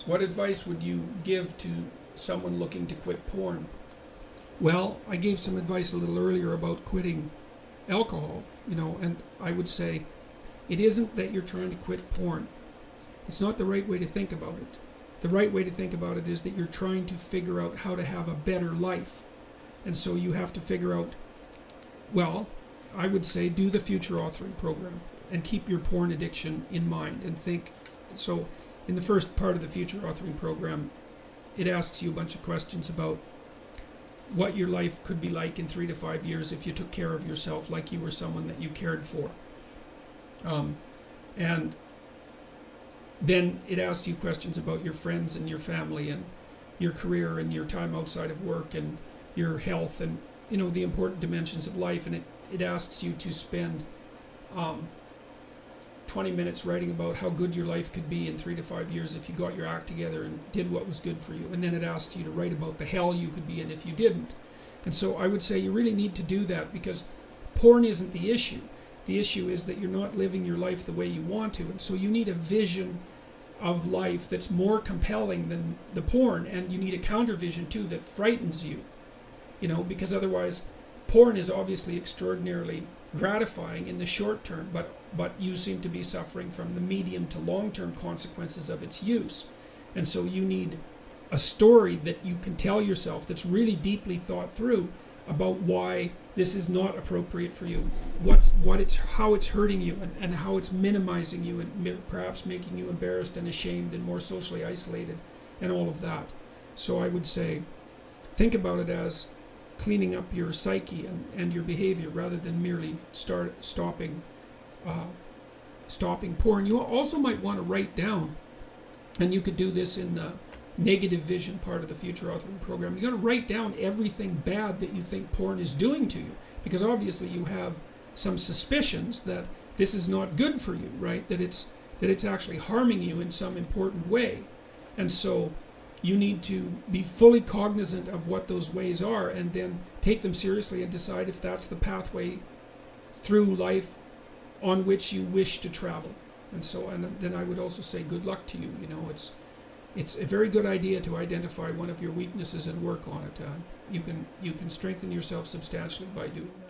What advice would you give to someone looking to quit porn? Well, I gave some advice a little earlier about quitting alcohol, and I would say it isn't that you're trying to quit porn. It's not the right way to think about it. The right way to think about it is that you're trying to figure out how to have a better life. And so you have to figure out, well, I would say do the future authoring program and keep your porn addiction in mind and think. So in the first part of the future authoring program, it asks you a bunch of questions about what your life could be like in 3 to 5 years if you took care of yourself like you were someone that you cared for. And then it asks you questions about your friends and your family and your career and your time outside of work and your health and the important dimensions of life. And it asks you to spend 20 minutes writing about how good your life could be in 3 to 5 years if you got your act together and did what was good for you. And then it asks you to write about the hell you could be in if you didn't. And so I would say you really need to do that, because porn isn't the issue. The issue is that you're not living your life the way you want to. And so you need a vision of life that's more compelling than the porn, and you need a counter vision too that frightens you, because otherwise porn is obviously extraordinarily gratifying in the short term, but you seem to be suffering from the medium to long-term consequences of its use. And so you need a story that you can tell yourself that's really deeply thought through about why this is not appropriate for you, how it's hurting you, and how it's minimizing you and perhaps making you embarrassed and ashamed and more socially isolated and all of that. So I would say think about it as cleaning up your psyche and your behavior rather than merely stopping porn. You also might want to write down, and you could do this in the negative vision part of the future authoring program. You got to write down everything bad that you think porn is doing to you, because obviously you have some suspicions that this is not good for you, right? That it's actually harming you in some important way. And so you need to be fully cognizant of what those ways are, and then take them seriously and decide if that's the pathway through life on which you wish to travel. And then I would also say good luck to you. It's a very good idea to identify one of your weaknesses and work on it. You can strengthen yourself substantially by doing that.